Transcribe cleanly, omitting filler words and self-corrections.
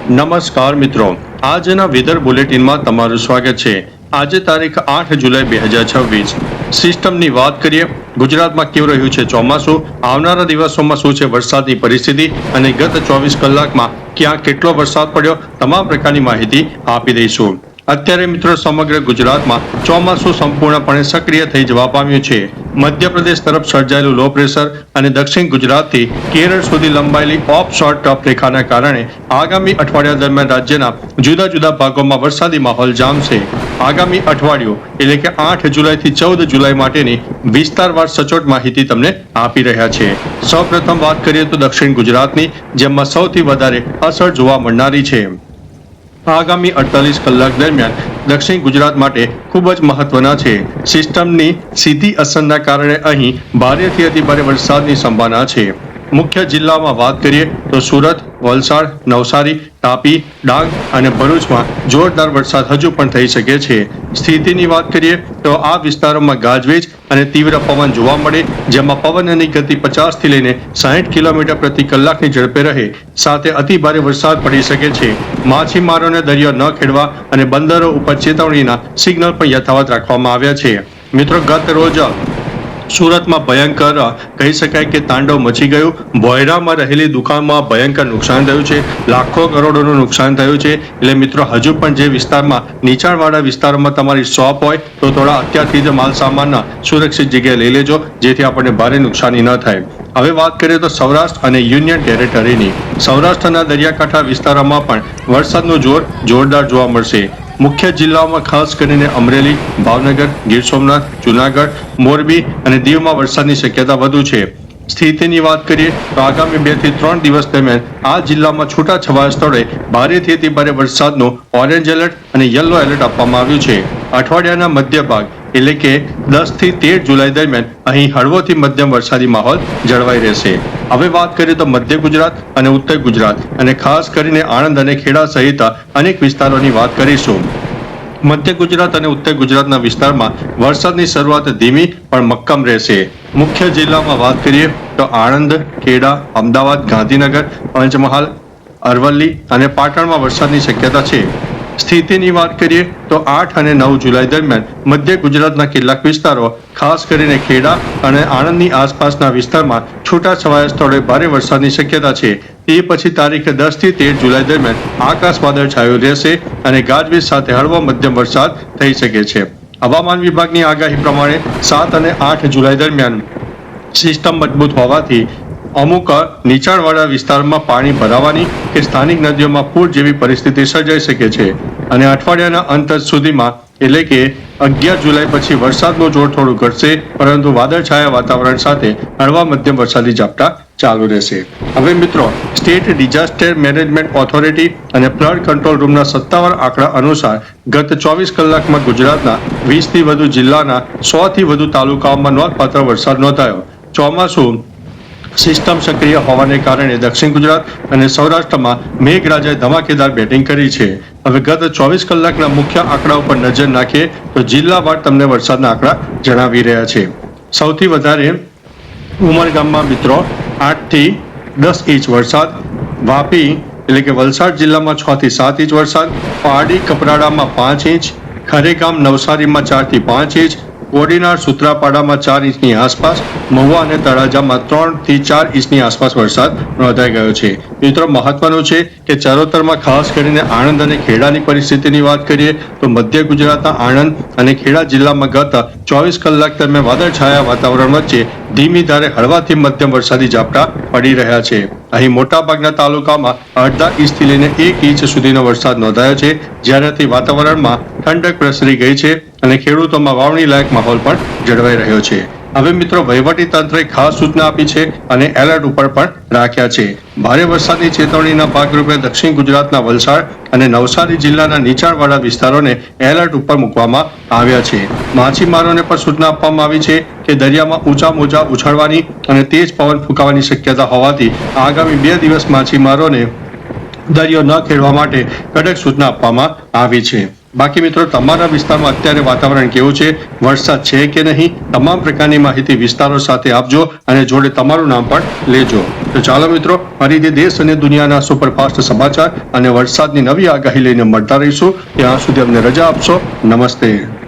નમસ્કાર મિત્રો, આજના વેધર બુલેટિનમાં તમારું સ્વાગત છે। આજે તારીખ 8 જુલાઈ 2026। સિસ્ટમની વાત કરીએ, ગુજરાતમાં કેવું રહ્યું છે ચોમાસું, આવનારા દિવસોમાં શું છે વરસાદની પરિસ્થિતિ અને ગત 24 કલાકમાં ક્યાં કેટલો વરસાદ પડ્યો, તમામ પ્રકારની માહિતી આપી દઈશું। અત્યારે મિત્રો સમગ્ર ગુજરાતમાં ચોમાસું સંપૂર્ણપણે સક્રિય થઈ જવા પામ્યું છે। મધ્યપ્રદેશ તરફ સર્જાયેલું લો પ્રેશર અને દક્ષિણ ગુજરાતથી કેરળ સુધી લંબાયેલી ઓફ શોર્ટ ટફ રેખાના કારણે આગામી અઠવાડિયા દરમિયાન રાજ્યના જુદા જુદા ભાગોમાં વરસાદી માહોલ જામશે। આગામી અઠવાડિયું એટલે કે 8 જુલાઈથી 14 જુલાઈ માટેની વિસ્તારવાર સચોટ માહિતી તમને આપી રહ્યા છે। સૌપ્રથમ વાત કરીએ તો દક્ષિણ ગુજરાતની, જેમાં સૌથી વધારે અસર જોવા મળનારી છે। આગામી 48 કલાક દરમિયાન દક્ષિણ ગુજરાત માટે ખૂબ જ મહત્વના છે। સિસ્ટમની સીધી અસરના કારણે અહીં ભારેથી અતિભારે વરસાદની સંભાવના છે। મુખ્ય જિલ્લામાં વાત કરીએ તો સુરત, વલસાડ, નવસારી, તાપી, ડાંગ અને ભરૂચમાં જોરદાર વરસાદ હજુ પણ થઈ શકે છે। સ્થિતિની વાત કરીએ તો આ વિસ્તારોમાં ગાજવીજ અને તીવ્ર પવન જોવા મળે, જેમાં પવનની ગતિ 50 થી લઈને 60 કિલોમીટર પ્રતિ કલાકની ઝડપે રહે, સાથે અતિભારે વરસાદ પડી શકે છે। માછીમારોને દરિયો ન ખેડવા અને બંદરો ઉપર ચેતવણીના સિગ્નલ પણ યથાવત રાખવામાં આવ્યા છે। મિત્રો, ગત રોજ સુરતમાં ભયંકર કહી શકાય કે તાંડવ મચી ગયું। બોયરામાં રહેલી દુકાનમાં ભયંકર નુકસાન થયું છે, લાખો કરોડોનું નુકસાન થયું છે। એટલે મિત્રો, હજુ પણ જે વિસ્તારમાં નીચાણવાળા વિસ્તારોમાં તમારી શોપ હોય તો થોડા અત્યારથી જ માલ સામાનના સુરક્ષિત જગ્યાએ લઈ લેજો, જેથી આપણને ભારે નુકસાની ન થાય। હવે વાત કરીએ તો સૌરાષ્ટ્ર અને યુનિયન ટેરેટરીની, સૌરાષ્ટ્રના દરિયાકાંઠા વિસ્તારોમાં પણ વરસાદનું જોર જોરદાર જોવા મળશે। મુખ્ય જિલ્લાઓમાં ખાસ કરીને અમરેલી, ભાવનગર, ગીર સોમનાથ, જૂનાગઢ, મોરબી અને દીવમાં વરસાદની શક્યતા વધુ છે। સ્થિતિની વાત કરીએ તો આગામી 2 થી 3 દિવસ દરમિયાન આ જિલ્લામાં છૂટાછવાયા સ્થળે ભારેથી અતિભારે વરસાદનું ઓરેન્જ એલર્ટ અને યલો એલર્ટ આપવામાં આવ્યું છે। અઠવાડિયાના મધ્ય ભાગ એટલે કે 10 થી 13 જુલાઈ દરમિયાન અહીં હળવોથી મધ્યમ વરસાદી માહોલ જળવાઈ રહેશે। હવે વાત કરીએ તો મધ્ય ગુજરાત અને ઉત્તર ગુજરાત અને ખાસ કરીને આણંદ અને ખેડા સહિત અનેક વિસ્તારોની વાત કરીશું। મધ્ય ગુજરાત અને ઉત્તર ગુજરાતના વિસ્તારમાં વરસાદની શરૂઆત ધીમી પણ મક્કમ રહેશે। મુખ્ય જિલ્લામાં વાત કરીએ તો આણંદ, ખેડા, અમદાવાદ, ગાંધીનગર, પંચમહાલ, અરવલ્લી અને પાટણમાં વરસાદની શક્યતા છે। સ્થિતિની વાત કરીએ તો 8 અને 9 જુલાઈ દરમિયાન મધ્ય ગુજરાતના કેટલાક વિસ્તારો, ખાસ કરીને ખેડા અને આણંદની આસપાસના વિસ્તારમાં છૂટાછવાયા સ્થળોએ ભારે વરસાદની શક્યતા છે। તે પછી તારીખ 10 થી 13 જુલાઈ દરમિયાન આકાશ વાદળછાયું રહેશે અને ગાજવીજ સાથે હળવો મધ્યમ વરસાદ થઈ શકે છે। હવામાન વિભાગની આગાહી પ્રમાણે 7 અને 8 જુલાઈ દરમિયાન સિસ્ટમ મજબૂત હોવાથી અમુક નીચાણવાળા વિસ્તારમાં પાણી ભરાવાની કે સ્થાનિક નદીઓમાં પૂર જેવી પરિસ્થિતિ સર્જાઈ શકે છે અને અઠવાડિયાના અંત સુધીમાં એટલે કે 11 જુલાઈ પછી વરસાદનું જોર થોડું ઘટશે, પરંતુ વાદળછાયા વાતાવરણ સાથે હળવા મધ્યમ વરસાદી ઝાપટા ચાલુ રહેશે। હવે મિત્રો, સ્ટેટ ડિઝાસ્ટર મેનેજમેન્ટ ઓથોરિટી અને ફ્લડ કંટ્રોલ રૂમના સત્તાવાર આંકડા અનુસાર ગત 24 કલાકમાં ગુજરાતના 20 થી વધુ જિલ્લાના 100 થી વધુ તાલુકાઓમાં નોંધપાત્ર વરસાદ નોંધાયો। ચોમાસું સિસ્ટમ સક્રિય હોવાને કારણે દક્ષિણ ગુજરાત અને સૌરાષ્ટ્રમાં મેઘરાજાએ ધમાકેદાર બેટિંગ કરી છે। હવે ગત 24 કલાકના મુખ્ય આંકડા ઉપર નજર નાખીએ તો જિલ્લાવાર તમને વરસાદના આંકડા જણાવી રહ્યા છે। સૌથી વધારે ઉમરગામમાં મિત્રો 8 થી 10 ઇંચ વરસાદ, વાપી એટલે કે વલસાડ જિલ્લામાં 6 થી 7 ઇંચ વરસાદ, પારડી કપરાડામાં 5 ઇંચ, ખરેગામ નવસારીમાં 4 થી 5 ઇંચ, કોડીનાર સૂત્રાપાડામાં 4 ઇંચની આસપાસ, મહુવા અને તળાજામાં 3 થી 4 ઇંચની આસપાસ વરસાદ નોંધાઈ ગયો છે। મિત્રો, મહત્વનું છે કે ચરોતરમાં ખાસ કરીને આણંદ અને ખેડાની પરિસ્થિતિની વાત કરીએ તો મધ્ય ગુજરાતના આણંદ અને ખેડા જિલ્લામાં ગત 24 કલાક દરમિયાન વાદળછાયા વાતાવરણ વચ્ચે ધીમી ધારે હળવાથી મધ્યમ વરસાદી ઝાપટા પડી રહ્યા છે। અહીં મોટાભાગના તાલુકામાં અડધા ઇંચથી લઈને 1 ઇંચ સુધીનો વરસાદ નોંધાયો છે, જેનાથી વાતાવરણમાં ઠંડક પ્રસરી ગઈ છે અને ખેડૂતોમાં વાવણી લાયક માહોલ પણ જળવાઈ રહ્યો છે। હવે મિત્રો, વહીવટી તંત્રે ખાસ સૂચના આપી છે અને એલર્ટ ઉપર પણ રાખ્યા છે। ભારે વરસાદની ચેતવણીના ભાગરૂપે દક્ષિણ ગુજરાતના વલસાડ અને નવસારી જિલ્લાના નીચાણવાળા વિસ્તારોને એલર્ટ ઉપર મૂકવામાં આવ્યા છે। માછીમારોને પણ સૂચના આપવામાં આવી છે કે દરિયામાં ઊંચા મોજા ઉછળવાની અને તેજ પવન ફૂંકાવાની શક્યતા હોવાથી આગામી 2 દિવસ માછીમારોને દરિયો ન ખેડવા માટે કડક સૂચના આપવામાં આવી છે। બાકી મિત્રો તમારા વિસ્તારમાં અત્યારે વાતાવરણ કેવું છે, વરસાદ છે કે નહીં, તમામ પ્રકારની માહિતી વિસ્તારો સાથે આપજો અને જોડે તમારું નામ પણ લેજો. તો ચાલો મિત્રો, ફરીથી દેશ અને દુનિયાના સુપરફાસ્ટ સમાચાર અને વરસાદની નવી આગાહી લઈને મળતા રહીશું. ત્યાં સુધી અમને રજા આપશો. નમસ્તે.